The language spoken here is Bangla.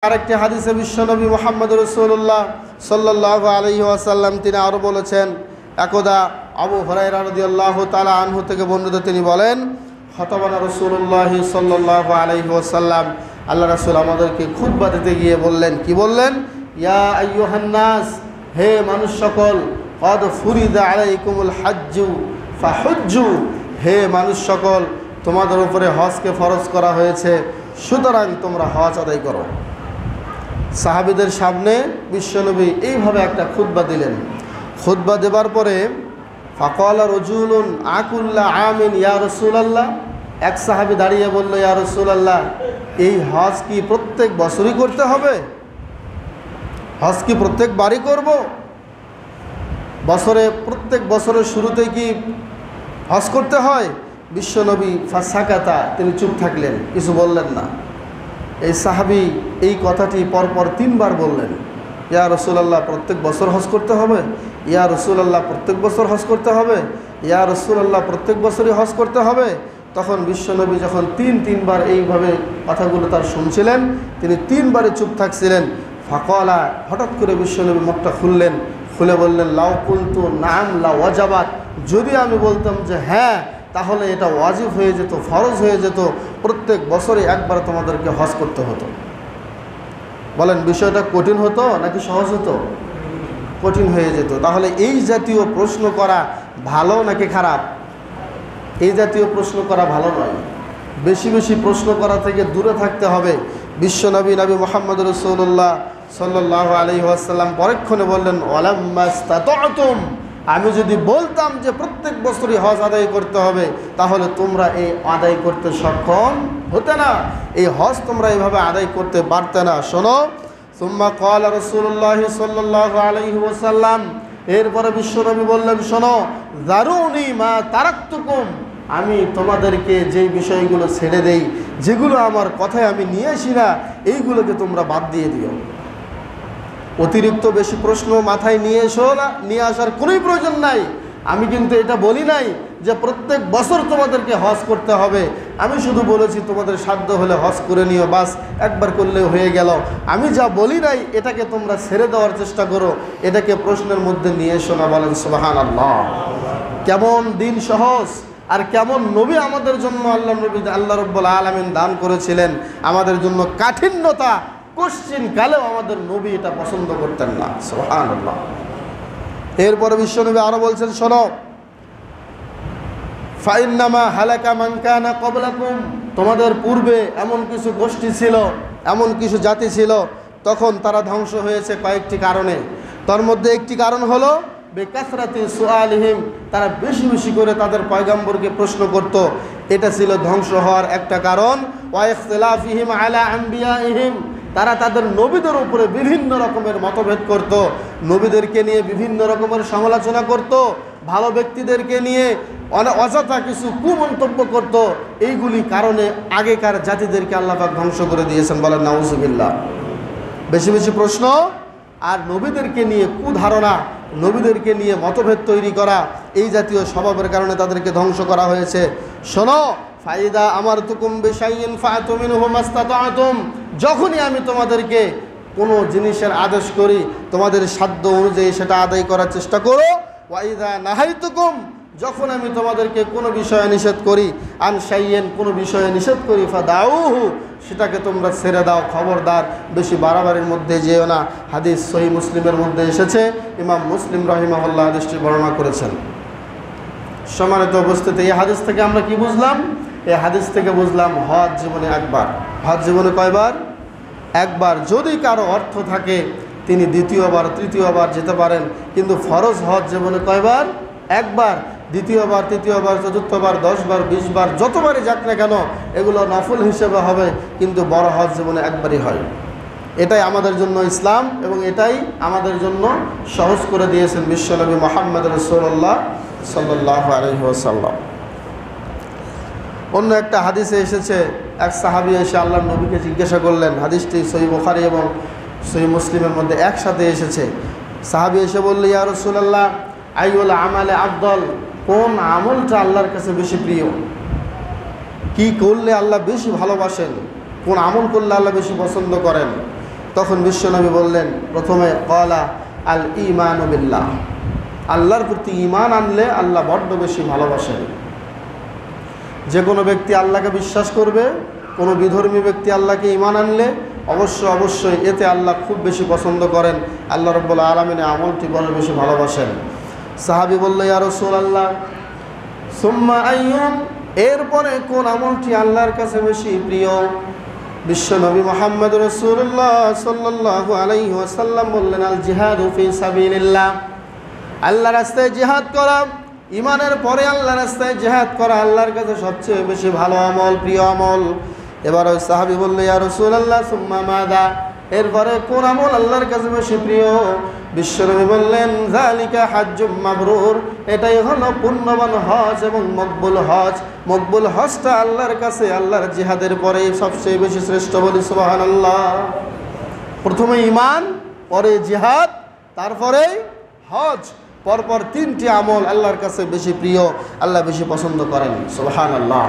আরেকটি হাদিসে বিশ্বনবী মুহাম্মদ রাসূলুল্লাহ সাল্লাল্লাহু আলাইহি ওয়াসাল্লাম তিনি আরও বলেছেন, একদা আবু হুরায়রা রাদিয়াল্লাহু তাআলা আনহু থেকে বর্ণিত, তিনি বলেন, খতবানা রাসূলুল্লাহ সাল্লাল্লাহু আলাইহি ওয়াসাল্লাম, আল্লাহ রাসূল আমাদেরকে খুতবা দিতে গিয়ে বললেন, কি বললেন? ইয়া আইয়ুহান নাস, হে মানুষ সকল, কদ ফুরিদা আলাইকুমুল হাজ্জু ফাহুজ্জু, হে মানুষ সকল, তোমাদের উপরে হজকে ফরজ করা হয়েছে, সুতরাং তোমরা হজ আদায় করো। সাহাবীদের সামনে বিশ্বনবী এইভাবে একটা খুতবা দিলেন। খুতবা দেবার পরে ফাকালা রাজুলুন আকুল্লা আমিন ইয়া রাসূলুল্লাহ, এক সাহাবী দাঁড়িয়ে বলল, ইয়া রাসূলুল্লাহ, এই হজ কি প্রত্যেক বছরই করতে হবে? হজ কি প্রত্যেকবারই করব? প্রত্যেক বছরের শুরুতে কি হজ করতে হয়? বিশ্বনবী ফাসাকাতা, তিনি চুপ থাকলেন, কিছু বললেন না। এই সাহাবী এই কথাটি পরপর 3 বার বললেন, ইয়া রাসূলুল্লাহ, প্রত্যেক বছর হজ করতে হবে, ইয়া রাসূলুল্লাহ, প্রত্যেক বছর হজ করতে হবে, ইয়া রাসূলুল্লাহ, প্রত্যেক বছরই হজ করতে হবে। তখন বিশ্বনবী যখন 3 বার এইভাবে কথাগুলো তার শুনছিলেন, তিনি 3 বারে চুপ থাকছিলেন। ফাকালা, হঠাৎ করে বিশ্বনবী মুখটা খুললেন, খুলে বললেন, লাউ কুনতু নাম লা ওয়াজাবাত, যদি আমি বলতাম যে হ্যাঁ, তাহলে এটা ওয়াজিব হয়ে যেত, ফরজ হয়ে যেত, প্রত্যেক বছরে একবার তোমাদেরকে হজ করতে হতো। বলেন, বিষয়টা কঠিন হতো নাকি সহজ হতো? কঠিন হয়ে যেত। তাহলে এই জাতীয় প্রশ্ন করা ভালো নাকি খারাপ? এই জাতীয় প্রশ্ন করা ভালো নয়। বেশি বেশি প্রশ্ন করা থেকে দূরে থাকতে হবে। বিশ্বনবী নবী মুহাম্মদ রাসূলুল্লাহ সাল্লাল্লাহু আলাইহি ওয়াসাল্লাম পরক্ষণে বললেন, ওয়ালাম্মাস্তাতাতুম, আমি যদি বলতাম যে প্রত্যেক বছরই হজ আদায় করতে হবে, তাহলে তোমরা এই আদায় করতে সক্ষম হতে না, এই হজ তোমরা এইভাবে আদায় করতে পারতে না। শোনো, সুম্মা ক্বালা রাসূলুল্লাহ সাল্লাল্লাহু আলাইহি ওয়াসাল্লাম, এরপরে বিশ্বনবী বললেন, শোনো, যারুনি মা তারাকতুকুম, আমি তোমাদেরকে যেই বিষয়গুলো ছেড়ে দেই, যেগুলো আমার কথায় আমি নিয়ে আসি না, এইগুলোকে তোমরা বাদ দিয়ে দিও। অতিরিক্ত বেশি প্রশ্ন মাথায় নিয়ে এসো না, নিয়ে আসার কোনোই প্রয়োজন নাই। আমি কিন্তু এটা বলি নাই যে প্রত্যেক বছর তোমাদেরকে হজ করতে হবে। আমি শুধু বলেছি তোমাদের সাধ্য হলে হজ করে নিও, বাস, একবার করলে হয়ে গেল। আমি যা বলি নাই এটাকে তোমরা ছেড়ে দেওয়ার চেষ্টা করো, এটাকে প্রশ্নের মধ্যে নিয়ে এসো না। বলেন সুবহানাল্লাহ। কেমন দিন সহজ, আর কেমন নবী আমাদের জন্য আল্লাহ রাব্বুল আলামিন দান করেছিলেন। আমাদের জন্য কাঠিন্যতা কোশ্চিন কালেও আমাদের নবী এটা পছন্দ করতেন না। সুবহানাল্লাহ। এরপরে বিশ্বনবী আরো বলছেন, শোনো, ফাইন্নামা হালাকা মান কানা ক্বাবলাকুম, তোমাদের পূর্বে এমন কিছু গোষ্ঠী ছিল, এমন কিছু জাতি ছিল, তখন তারা ধ্বংস হয়েছে কয়েকটি কারণে। তার মধ্যে একটি কারণ হলো বিকাসরাতি সুআলিহিম, তারা বেশি বেশি করে তাদের পয়গম্বরকে প্রশ্ন করত, এটা ছিল ধ্বংস হওয়ার একটা কারণ। ওয়া ইখতিলাফিহিম আলা আম্বিয়াইহিম, তারা তাদের নবীদের উপরে বিভিন্ন রকমের মতভেদ করত, নবীদেরকে নিয়ে বিভিন্ন রকমের সমালোচনা করত, ভালো ব্যক্তিদেরকে নিয়ে অযথা কিছু কুমন্তব্য করত। এইগুলি কারণে আগেকার জাতিদেরকে আল্লাহ পাক ধ্বংস করে দিয়েছেন। বলেন নাউজুবিল্লাহ। বেশি বেশি প্রশ্ন আর নবীদেরকে নিয়ে কুধারণা, নবীদেরকে নিয়ে মতভেদ তৈরি করা, এই জাতীয় স্বভাবের কারণে তাদেরকে ধ্বংস করা হয়েছে। শোনো, ফাইদা আমারতুকুম বিশাইইন ফাআতু মিনহু মাস্তাতা'তুম, যখনই আমি তোমাদেরকে কোনো জিনিসের আদেশ করি, তোমাদের সাধ্য অনুযায়ী সেটা আদায় করার চেষ্টা করো। ওয়াইদা নাহাইতুকুম, যখন আমি তোমাদেরকে কোনো বিষয়ে নিষেধ করি, আন শাইইন, কোনো বিষয়ে নিষেধ করি, ফাদাউহু, সেটাকে তোমরা ছেড়ে দাও। খবরদার বেশি বাড়াবাড়ির মধ্যে যেও না। হাদিস সহিহ মুসলিমের মধ্যে এসেছে, ইমাম মুসলিম রাহিমাহুল্লাহ হাদিসটি বর্ণনা করেছেন। সম্মানিত উপস্থিতি, এই হাদিস থেকে আমরা কি বুঝলাম? এই হাদিস থেকে বুঝলাম হজ জীবনে একবার। হজ জীবনে কয়বার? একবার। যদি কারো অর্থ থাকে তিনি দ্বিতীয়বার, তৃতীয়বার যেতে পারেন, কিন্তু ফরজ হজ জীবনে কয়বার? একবার। দ্বিতীয়বার, তৃতীয়বার, চতুর্থবার, 10 বার, 20 বার, যতবারই যাক না কেন, এগুলো নফল হিসেবে হবে, কিন্তু বড় হজ জীবনে একবারই হয়। এটাই আমাদের জন্য ইসলাম, এবং এটাই আমাদের জন্য সহজ করে দিয়েছেন বিশ্বনবী মুহাম্মদ রাসূলুল্লাহ সাল্লাল্লাহু আলাইহি ওয়াসাল্লাম। অন্য একটা হাদিসে এসেছে, এক সাহাবী এসে আল্লাহর নবীকে জিজ্ঞাসা করলেন, হাদিসটি সহিহ বুখারী এবং সহিহ মুসলিমের মধ্যে একসাথে এসেছে। সাহাবী এসে বলল, ইয়া রাসূলুল্লাহ, আইয়ুল আমালে আফদল, কোন আমলটা আল্লাহর কাছে বেশি প্রিয়? কি করলে আল্লাহ বেশি ভালোবাসেন? কোন আমল করলে আল্লাহ বেশি পছন্দ করেন? তখন বিশ্বনবী বললেন, প্রথমে ক্বালা আল ঈমানু বিল্লাহ, আল্লাহর প্রতি ঈমান আনলে আল্লাহ বড্ড বেশি ভালোবাসেন। যে কোনো ব্যক্তি আল্লাহকে বিশ্বাস করবে, কোনো বিধর্মী ব্যক্তি আল্লাহকে ঈমান আনলে অবশ্যই এতে আল্লাহ খুব বেশি পছন্দ করেন। আল্লাহ রাব্বুল আলামিন আমলটি বড় বেশি ভালোবাসেন। সাহাবী বলল, ইয়া রাসূলুল্লাহ সুম্মা আইয়ুম, এরপরে কোন আমলটি আল্লাহর কাছে বেশি প্রিয়? বিশ্বনবী মুহাম্মদ রাসূলুল্লাহ সাল্লাল্লাহু আলাইহি ওয়াসাল্লাম বললেন, আল জিহাদু ফি সাবিলিল্লাহ, আল্লাহর রাস্তায় জিহাদ করা। ঈমানের পরে আল্লাহর রাস্তায় জিহাদ করা আল্লাহর কাছে সবচেয়ে বেশি ভালো আমল, প্রিয় আমল। এবার ওই সাহাবী বলল, ইয়া রাসূলুল্লাহ সুম্মা মাযা, এরপরে কোন আমল আল্লাহর কাছে বেশি প্রিয়? বিশ্বনবী বললেন, যালিকা হাজ্জুম মাবরুর, এটাই হলো পুণ্যবান হজ এবং মকবুল হজ। মকবুল হজটা আল্লাহর কাছে আল্লাহর জিহাদের পরে সবচেয়ে বেশি শ্রেষ্ঠ। বলি সুবহানাল্লাহ। প্রথমে ঈমান, পরে জিহাদ, তারপরে হজ, পরপর তিনটি আমল আল্লাহর কাছে বেশি প্রিয়, আল্লাহ বেশি পছন্দ করেন। সুবহানাল্লাহ।